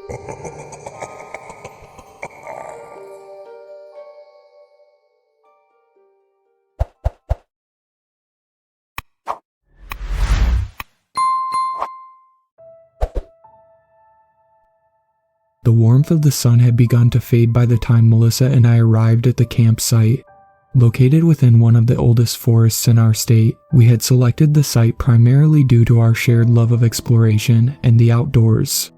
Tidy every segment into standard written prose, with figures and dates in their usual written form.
The warmth of the sun had begun to fade by the time Melissa and I arrived at the campsite. Located within one of the oldest forests in our state, we had selected the site primarily due to our shared love of exploration and the outdoors.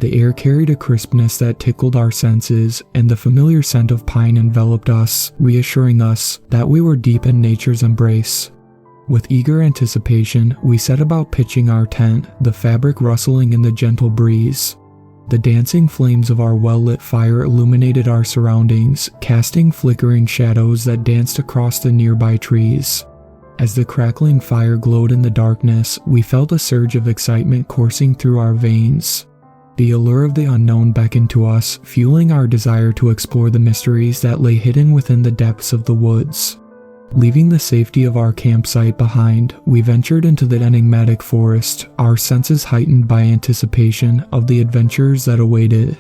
The air carried a crispness that tickled our senses, and the familiar scent of pine enveloped us, reassuring us that we were deep in nature's embrace. With eager anticipation, we set about pitching our tent, the fabric rustling in the gentle breeze. The dancing flames of our well-lit fire illuminated our surroundings, casting flickering shadows that danced across the nearby trees. As the crackling fire glowed in the darkness, we felt a surge of excitement coursing through our veins. The allure of the unknown beckoned to us, fueling our desire to explore the mysteries that lay hidden within the depths of the woods. Leaving the safety of our campsite behind, we ventured into the enigmatic forest, our senses heightened by anticipation of the adventures that awaited.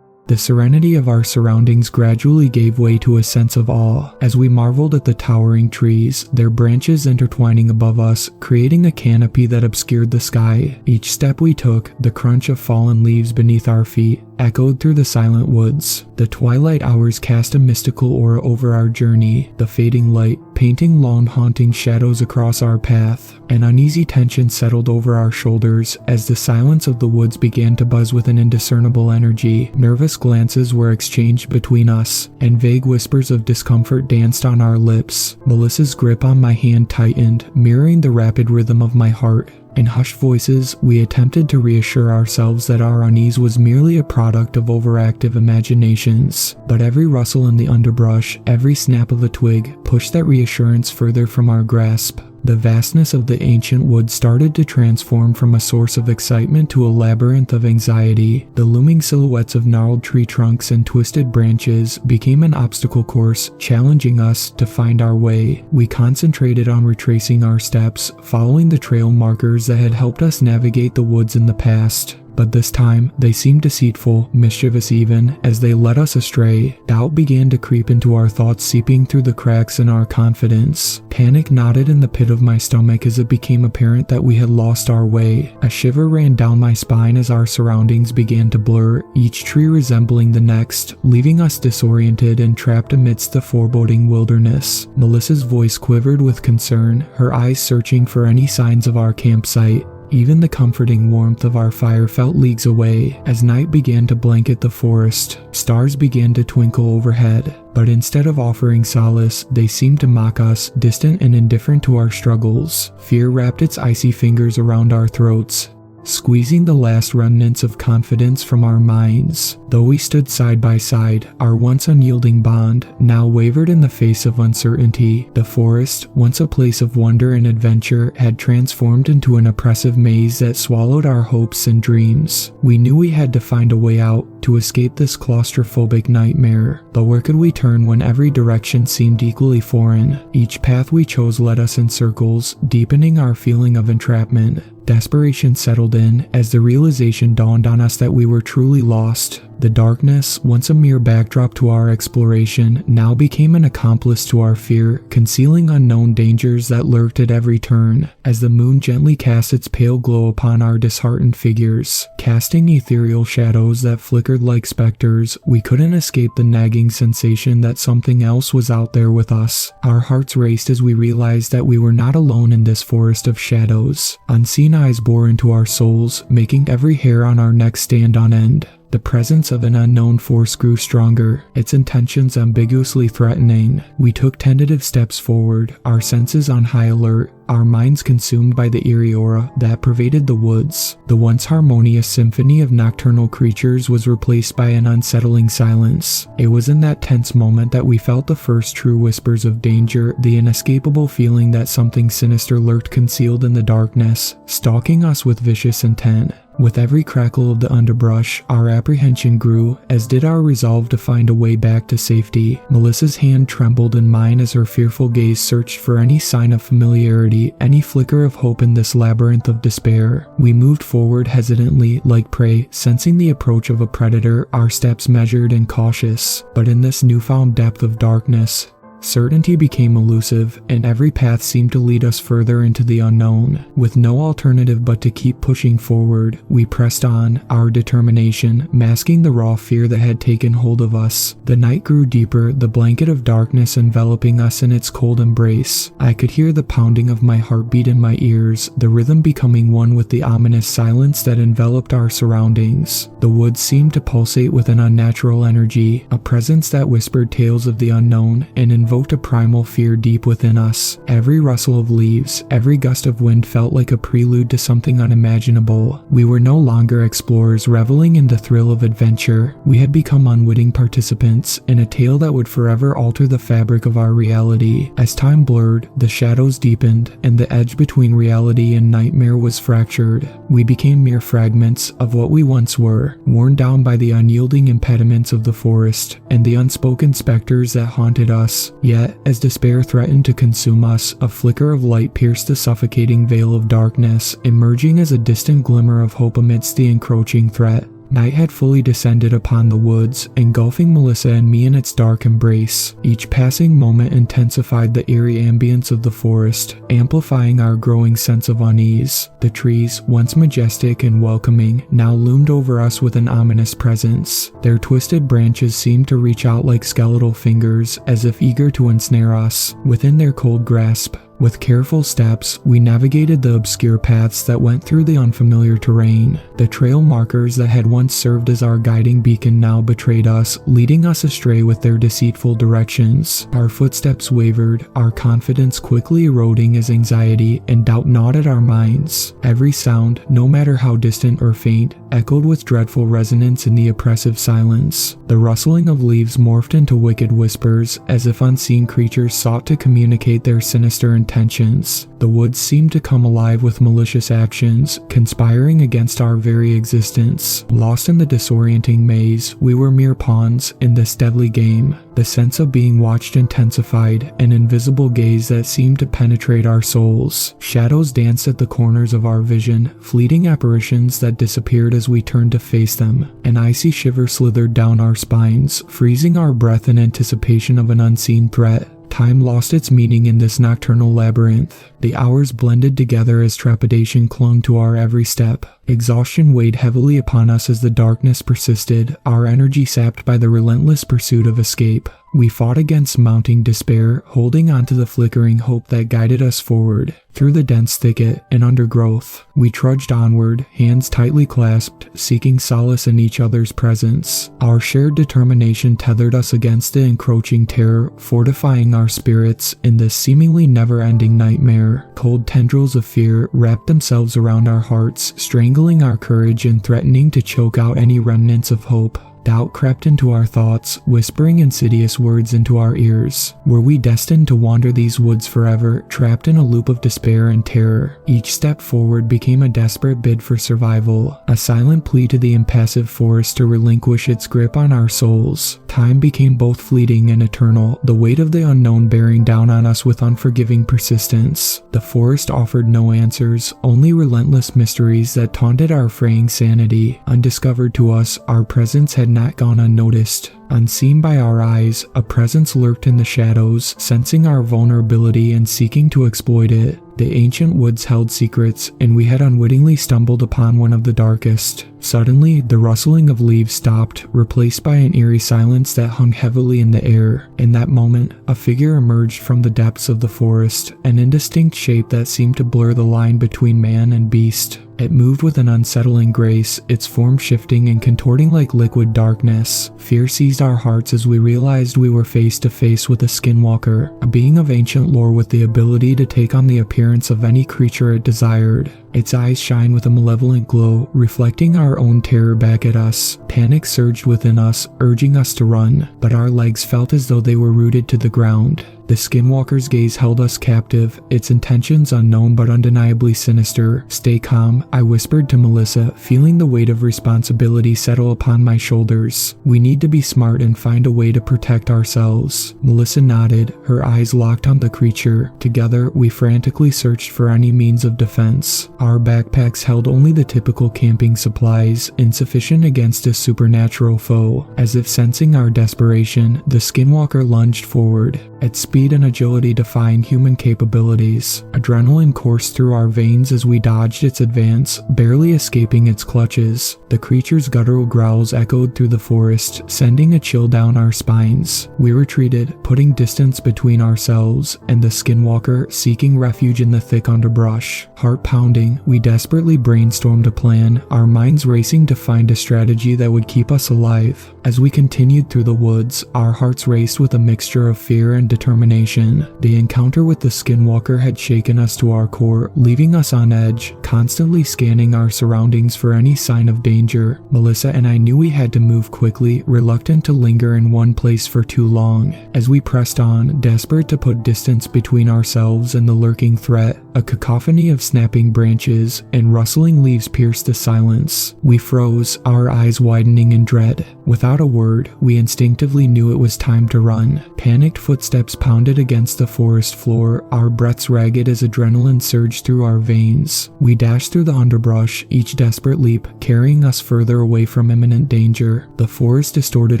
The serenity of our surroundings gradually gave way to a sense of awe as we marveled at the towering trees, their branches intertwining above us, creating a canopy that obscured the sky. Each step we took, the crunch of fallen leaves beneath our feet, echoed through the silent woods. The twilight hours cast a mystical aura over our journey, the fading light painting long haunting shadows across our path. An uneasy tension settled over our shoulders as the silence of the woods began to buzz with an indiscernible energy. Nervous glances were exchanged between us, and vague whispers of discomfort danced on our lips. Melissa's grip on my hand tightened, mirroring the rapid rhythm of my heart. In hushed voices, we attempted to reassure ourselves that our unease was merely a product of overactive imaginations, but every rustle in the underbrush, every snap of a twig, pushed that reassurance further from our grasp. The vastness of the ancient woods started to transform from a source of excitement to a labyrinth of anxiety. The looming silhouettes of gnarled tree trunks and twisted branches became an obstacle course, challenging us to find our way. We concentrated on retracing our steps, following the trail markers that had helped us navigate the woods in the past. But this time, they seemed deceitful, mischievous even, as they led us astray. Doubt began to creep into our thoughts, seeping through the cracks in our confidence. Panic knotted in the pit of my stomach as it became apparent that we had lost our way. A shiver ran down my spine as our surroundings began to blur, each tree resembling the next, leaving us disoriented and trapped amidst the foreboding wilderness. Melissa's voice quivered with concern, her eyes searching for any signs of our campsite. Even the comforting warmth of our fire felt leagues away. As night began to blanket the forest, stars began to twinkle overhead. But instead of offering solace, they seemed to mock us, distant and indifferent to our struggles. Fear wrapped its icy fingers around our throats, squeezing the last remnants of confidence from our minds. Though we stood side by side, our once unyielding bond now wavered in the face of uncertainty. The forest, once a place of wonder and adventure, had transformed into an oppressive maze that swallowed our hopes and dreams. We knew we had to find a way out, to escape this claustrophobic nightmare. But where could we turn when every direction seemed equally foreign? Each path we chose led us in circles, deepening our feeling of entrapment. Desperation settled in as the realization dawned on us that we were truly lost. The darkness, once a mere backdrop to our exploration, now became an accomplice to our fear, concealing unknown dangers that lurked at every turn. As the moon gently cast its pale glow upon our disheartened figures, casting ethereal shadows that flickered like specters, we couldn't escape the nagging sensation that something else was out there with us. Our hearts raced as we realized that we were not alone in this forest of shadows. Unseen eyes bore into our souls, making every hair on our neck stand on end. The presence of an unknown force grew stronger, its intentions ambiguously threatening. We took tentative steps forward, our senses on high alert, our minds consumed by the eerie aura that pervaded the woods. The once harmonious symphony of nocturnal creatures was replaced by an unsettling silence. It was in that tense moment that we felt the first true whispers of danger, the inescapable feeling that something sinister lurked concealed in the darkness, stalking us with vicious intent. With every crackle of the underbrush, our apprehension grew, as did our resolve to find a way back to safety. Melissa's hand trembled in mine as her fearful gaze searched for any sign of familiarity, any flicker of hope in this labyrinth of despair. We moved forward hesitantly, like prey, sensing the approach of a predator, our steps measured and cautious. But in this newfound depth of darkness, certainty became elusive, and every path seemed to lead us further into the unknown. With no alternative but to keep pushing forward, we pressed on, our determination masking the raw fear that had taken hold of us. The night grew deeper, the blanket of darkness enveloping us in its cold embrace. I could hear the pounding of my heartbeat in my ears, the rhythm becoming one with the ominous silence that enveloped our surroundings. The woods seemed to pulsate with an unnatural energy, a presence that whispered tales of the unknown and invoked a primal fear deep within us. Every rustle of leaves, every gust of wind felt like a prelude to something unimaginable. We were no longer explorers reveling in the thrill of adventure. We had become unwitting participants in a tale that would forever alter the fabric of our reality. As time blurred, the shadows deepened, and the edge between reality and nightmare was fractured. We became mere fragments of what we once were, worn down by the unyielding impediments of the forest and the unspoken specters that haunted us. Yet, as despair threatened to consume us, a flicker of light pierced the suffocating veil of darkness, emerging as a distant glimmer of hope amidst the encroaching threat. Night had fully descended upon the woods, engulfing Melissa and me in its dark embrace. Each passing moment intensified the eerie ambience of the forest, amplifying our growing sense of unease. The trees, once majestic and welcoming, now loomed over us with an ominous presence. Their twisted branches seemed to reach out like skeletal fingers, as if eager to ensnare us within their cold grasp. With careful steps, we navigated the obscure paths that went through the unfamiliar terrain. The trail markers that had once served as our guiding beacon now betrayed us, leading us astray with their deceitful directions. Our footsteps wavered, our confidence quickly eroding as anxiety and doubt gnawed at our minds. Every sound, no matter how distant or faint, echoed with dreadful resonance in the oppressive silence. The rustling of leaves morphed into wicked whispers, as if unseen creatures sought to communicate their sinister intentions. The woods seemed to come alive with malicious actions, conspiring against our very existence. Lost in the disorienting maze, we were mere pawns in this deadly game. The sense of being watched intensified, an invisible gaze that seemed to penetrate our souls. Shadows danced at the corners of our vision, fleeting apparitions that disappeared as we turned to face them. An icy shiver slithered down our spines, freezing our breath in anticipation of an unseen threat. Time lost its meaning in this nocturnal labyrinth. The hours blended together as trepidation clung to our every step. Exhaustion weighed heavily upon us as the darkness persisted, our energy sapped by the relentless pursuit of escape. We fought against mounting despair, holding on to the flickering hope that guided us forward. Through the dense thicket and undergrowth, we trudged onward, hands tightly clasped, seeking solace in each other's presence. Our shared determination tethered us against the encroaching terror, fortifying our spirits in this seemingly never-ending nightmare. Cold tendrils of fear wrapped themselves around our hearts, strangling our courage and threatening to choke out any remnants of hope. Doubt crept into our thoughts, whispering insidious words into our ears. Were we destined to wander these woods forever, trapped in a loop of despair and terror? Each step forward became a desperate bid for survival, a silent plea to the impassive forest to relinquish its grip on our souls. Time became both fleeting and eternal, the weight of the unknown bearing down on us with unforgiving persistence. The forest offered no answers, only relentless mysteries that taunted our fraying sanity. Undiscovered to us, our presence had not gone unnoticed. Unseen by our eyes, a presence lurked in the shadows, sensing our vulnerability and seeking to exploit it. The ancient woods held secrets, and we had unwittingly stumbled upon one of the darkest. Suddenly, the rustling of leaves stopped, replaced by an eerie silence that hung heavily in the air. In that moment, a figure emerged from the depths of the forest, an indistinct shape that seemed to blur the line between man and beast. It moved with an unsettling grace, its form shifting and contorting like liquid darkness. Fear seized our hearts as we realized we were face to face with a skinwalker, a being of ancient lore with the ability to take on the appearance of any creature it desired. Its eyes shine with a malevolent glow, reflecting our own terror back at us. Panic surged within us, urging us to run, but our legs felt as though they were rooted to the ground. The skinwalker's gaze held us captive, its intentions unknown but undeniably sinister. "Stay calm," I whispered to Melissa, feeling the weight of responsibility settle upon my shoulders. "We need to be smart and find a way to protect ourselves." Melissa nodded, her eyes locked on the creature. Together, we frantically searched for any means of defense. Our backpacks held only the typical camping supplies, insufficient against a supernatural foe. As if sensing our desperation, the skinwalker lunged forward, its speed and agility defying human capabilities. Adrenaline coursed through our veins as we dodged its advance, barely escaping its clutches. The creature's guttural growls echoed through the forest, sending a chill down our spines. We retreated, putting distance between ourselves and the skinwalker, seeking refuge in the thick underbrush. Heart pounding, we desperately brainstormed a plan, our minds racing to find a strategy that would keep us alive. As we continued through the woods, our hearts raced with a mixture of fear and determination. The encounter with the skinwalker had shaken us to our core, leaving us on edge, constantly scanning our surroundings for any sign of danger. Melissa and I knew we had to move quickly, reluctant to linger in one place for too long. As we pressed on, desperate to put distance between ourselves and the lurking threat, a cacophony of snapping branches and rustling leaves pierced the silence. We froze, our eyes widening in dread. Without a word, we instinctively knew it was time to run. Panicked footsteps pounded against the forest floor, our breaths ragged as adrenaline surged through our veins. We dashed through the underbrush, each desperate leap carrying us further away from imminent danger. The forest distorted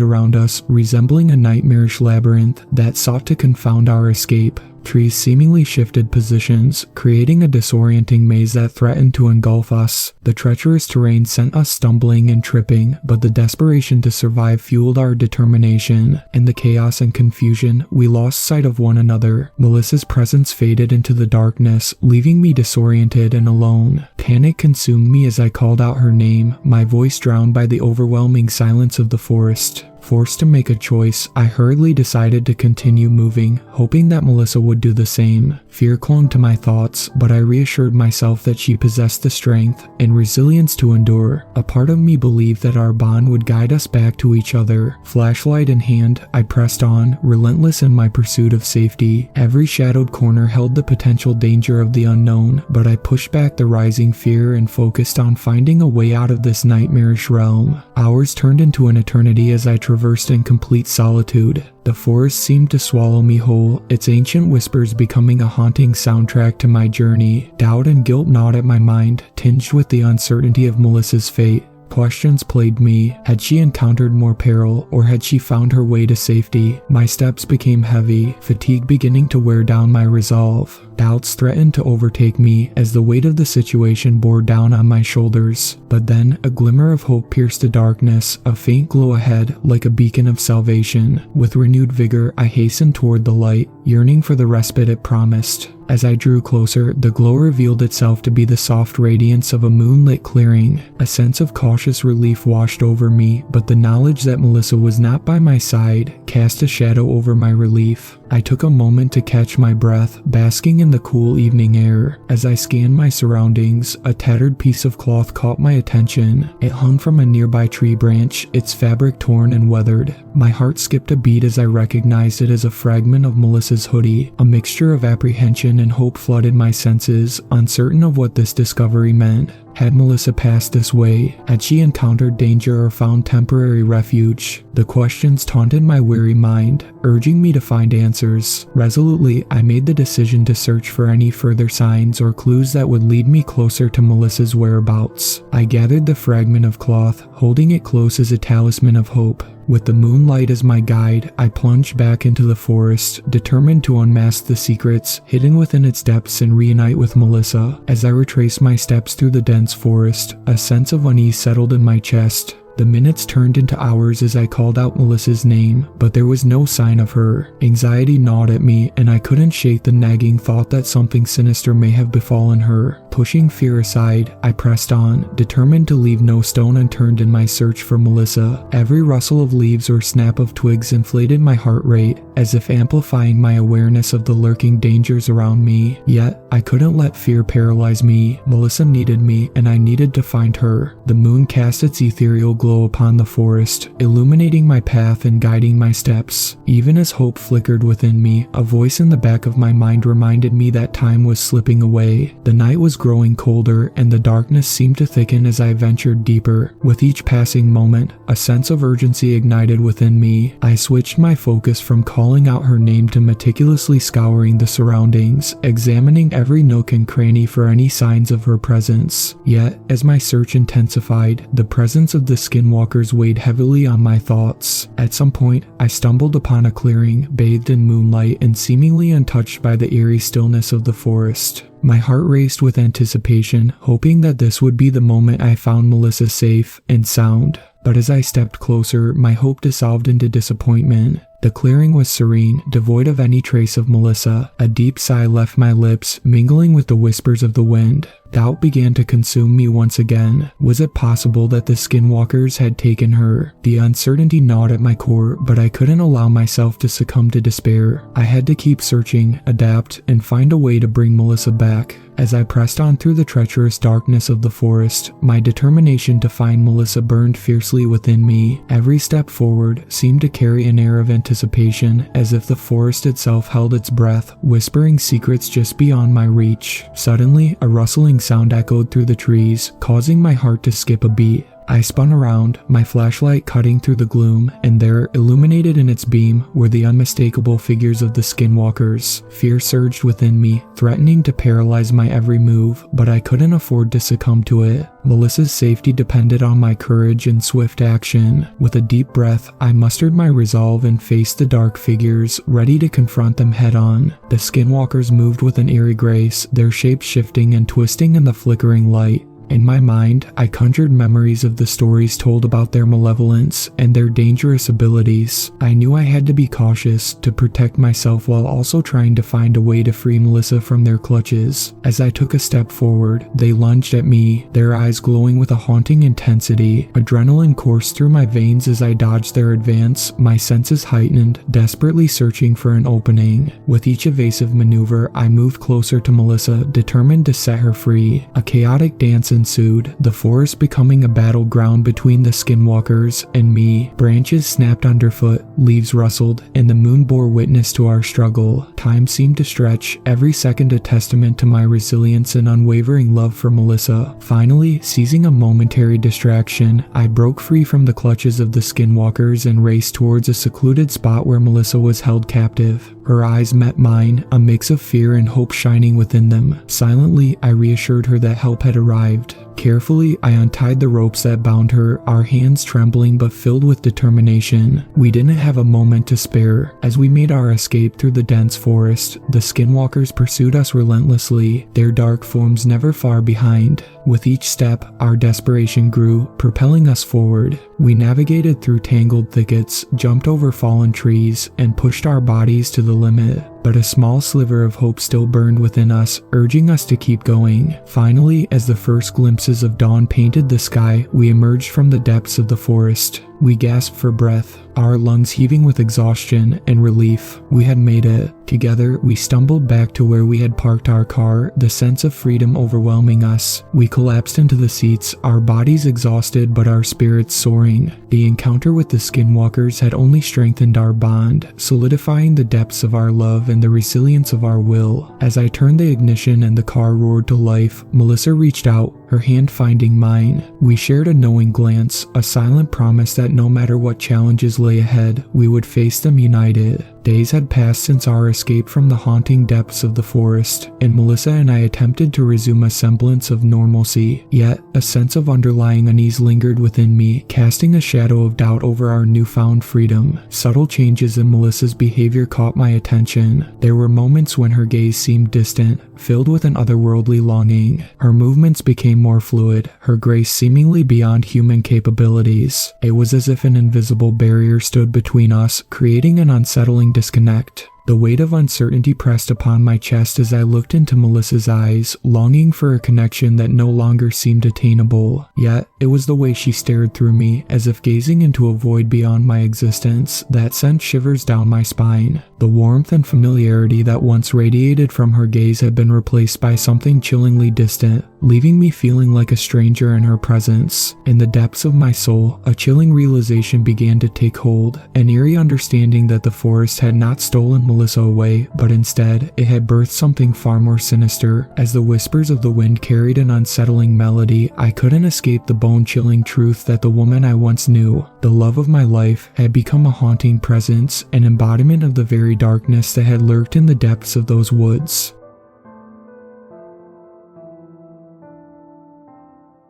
around us, resembling a nightmarish labyrinth that sought to confound our escape. Trees seemingly shifted positions, creating a disorienting maze that threatened to engulf us. The treacherous terrain sent us stumbling and tripping, but the desperation to survive fueled our determination. In the chaos and confusion, we lost sight of one another. Melissa's presence faded into the darkness, leaving me disoriented and alone. Panic consumed me as I called out her name, my voice drowned by the overwhelming silence of the forest. Forced to make a choice, I hurriedly decided to continue moving, hoping that Melissa would do the same. Fear clung to my thoughts, but I reassured myself that she possessed the strength and resilience to endure. A part of me believed that our bond would guide us back to each other. Flashlight in hand, I pressed on, relentless in my pursuit of safety. Every shadowed corner held the potential danger of the unknown, but I pushed back the rising fear and focused on finding a way out of this nightmarish realm. Hours turned into an eternity as I traversed in complete solitude. The forest seemed to swallow me whole, its ancient whispers becoming a haunting soundtrack to my journey. Doubt and guilt gnawed at my mind, tinged with the uncertainty of Melissa's fate. Questions plagued me. Had she encountered more peril, or had she found her way to safety? My steps became heavy, fatigue beginning to wear down my resolve. Doubts threatened to overtake me as the weight of the situation bore down on my shoulders. But then, a glimmer of hope pierced the darkness, a faint glow ahead, like a beacon of salvation. With renewed vigor, I hastened toward the light, yearning for the respite it promised. As I drew closer, the glow revealed itself to be the soft radiance of a moonlit clearing. A sense of cautious relief washed over me, but the knowledge that Melissa was not by my side cast a shadow over my relief. I took a moment to catch my breath, basking in the cool evening air. As I scanned my surroundings, a tattered piece of cloth caught my attention. It hung from a nearby tree branch, its fabric torn and weathered. My heart skipped a beat as I recognized it as a fragment of Melissa's hoodie. A mixture of apprehension and hope flooded my senses, uncertain of what this discovery meant. Had Melissa passed this way? Had she encountered danger or found temporary refuge? The questions taunted my weary mind, urging me to find answers. Resolutely, I made the decision to search for any further signs or clues that would lead me closer to Melissa's whereabouts. I gathered the fragment of cloth, holding it close as a talisman of hope. With the moonlight as my guide, I plunged back into the forest, determined to unmask the secrets hidden within its depths and reunite with Melissa. As I retraced my steps through the dense forest, a sense of unease settled in my chest. The minutes turned into hours as I called out Melissa's name, but there was no sign of her. Anxiety gnawed at me, and I couldn't shake the nagging thought that something sinister may have befallen her. Pushing fear aside, I pressed on, determined to leave no stone unturned in my search for Melissa. Every rustle of leaves or snap of twigs inflated my heart rate, as if amplifying my awareness of the lurking dangers around me. Yet, I couldn't let fear paralyze me. Melissa needed me, and I needed to find her. The moon cast its ethereal glow upon the forest, illuminating my path and guiding my steps. Even as hope flickered within me, a voice in the back of my mind reminded me that time was slipping away. The night was growing colder, and the darkness seemed to thicken as I ventured deeper. With each passing moment, a sense of urgency ignited within me. I switched my focus from calling out her name to meticulously scouring the surroundings, examining every nook and cranny for any signs of her presence. Yet, as my search intensified, the presence of the skinwalkers weighed heavily on my thoughts. At some point, I stumbled upon a clearing, bathed in moonlight and seemingly untouched by the eerie stillness of the forest. My heart raced with anticipation, hoping that this would be the moment I found Melissa safe and sound. But as I stepped closer, my hope dissolved into disappointment. The clearing was serene, devoid of any trace of Melissa. A deep sigh left my lips, mingling with the whispers of the wind. Doubt began to consume me once again. Was it possible that the skinwalkers had taken her? The uncertainty gnawed at my core, but I couldn't allow myself to succumb to despair. I had to keep searching, adapt, and find a way to bring Melissa back. As I pressed on through the treacherous darkness of the forest, my determination to find Melissa burned fiercely within me. Every step forward seemed to carry an air of anticipation, as if the forest itself held its breath, whispering secrets just beyond my reach. Suddenly, a rustling sound echoed through the trees, causing my heart to skip a beat. I spun around, my flashlight cutting through the gloom, and there, illuminated in its beam, were the unmistakable figures of the skinwalkers. Fear surged within me, threatening to paralyze my every move, but I couldn't afford to succumb to it. Melissa's safety depended on my courage and swift action. With a deep breath, I mustered my resolve and faced the dark figures, ready to confront them head-on. The skinwalkers moved with an eerie grace, their shapes shifting and twisting in the flickering light. In my mind, I conjured memories of the stories told about their malevolence and their dangerous abilities. I knew I had to be cautious to protect myself while also trying to find a way to free Melissa from their clutches. As I took a step forward, they lunged at me, their eyes glowing with a haunting intensity. Adrenaline coursed through my veins as I dodged their advance, my senses heightened, desperately searching for an opening. With each evasive maneuver, I moved closer to Melissa, determined to set her free. A chaotic dance ensued, the forest becoming a battleground between the skinwalkers and me. Branches snapped underfoot, leaves rustled, and the moon bore witness to our struggle. Time seemed to stretch, every second a testament to my resilience and unwavering love for Melissa. Finally, seizing a momentary distraction, I broke free from the clutches of the skinwalkers and raced towards a secluded spot where Melissa was held captive. Her eyes met mine, a mix of fear and hope shining within them. Silently, I reassured her that help had arrived. Carefully, I untied the ropes that bound her, our hands trembling but filled with determination. We didn't have a moment to spare. As we made our escape through the dense forest, the skinwalkers pursued us relentlessly, their dark forms never far behind. With each step, our desperation grew, propelling us forward. We navigated through tangled thickets, jumped over fallen trees, and pushed our bodies to the limit. But a small sliver of hope still burned within us, urging us to keep going. Finally, as the first glimpses of dawn painted the sky, we emerged from the depths of the forest. We gasped for breath, our lungs heaving with exhaustion and relief. We had made it. Together, we stumbled back to where we had parked our car, the sense of freedom overwhelming us. We collapsed into the seats, our bodies exhausted but our spirits soaring. The encounter with the skinwalkers had only strengthened our bond, solidifying the depths of our love and the resilience of our will. As I turned the ignition and the car roared to life, Melissa reached out, her hand finding mine. We shared a knowing glance, a silent promise that no matter what challenges lay ahead, we would face them united. Days had passed since our escape from the haunting depths of the forest, and Melissa and I attempted to resume a semblance of normalcy. Yet, a sense of underlying unease lingered within me, casting a shadow of doubt over our newfound freedom. Subtle changes in Melissa's behavior caught my attention. There were moments when her gaze seemed distant, filled with an otherworldly longing. Her movements became more fluid, her grace seemingly beyond human capabilities. It was as if an invisible barrier stood between us, creating an unsettling disconnect. The weight of uncertainty pressed upon my chest as I looked into Melissa's eyes, longing for a connection that no longer seemed attainable. Yet, it was the way she stared through me, as if gazing into a void beyond my existence, that sent shivers down my spine. The warmth and familiarity that once radiated from her gaze had been replaced by something chillingly distant, leaving me feeling like a stranger in her presence. In the depths of my soul, a chilling realization began to take hold, an eerie understanding that the forest had not stolen Melissa away, but instead, it had birthed something far more sinister. As the whispers of the wind carried an unsettling melody, I couldn't escape the bone-chilling truth that the woman I once knew, the love of my life, had become a haunting presence, an embodiment of the very darkness that had lurked in the depths of those woods.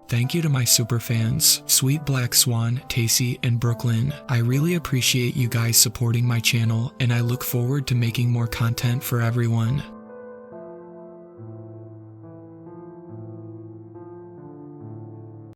Thank you to my superfans, Sweet Black Swan, Tacy, and Brooklyn. I really appreciate you guys supporting my channel, and I look forward to making more content for everyone.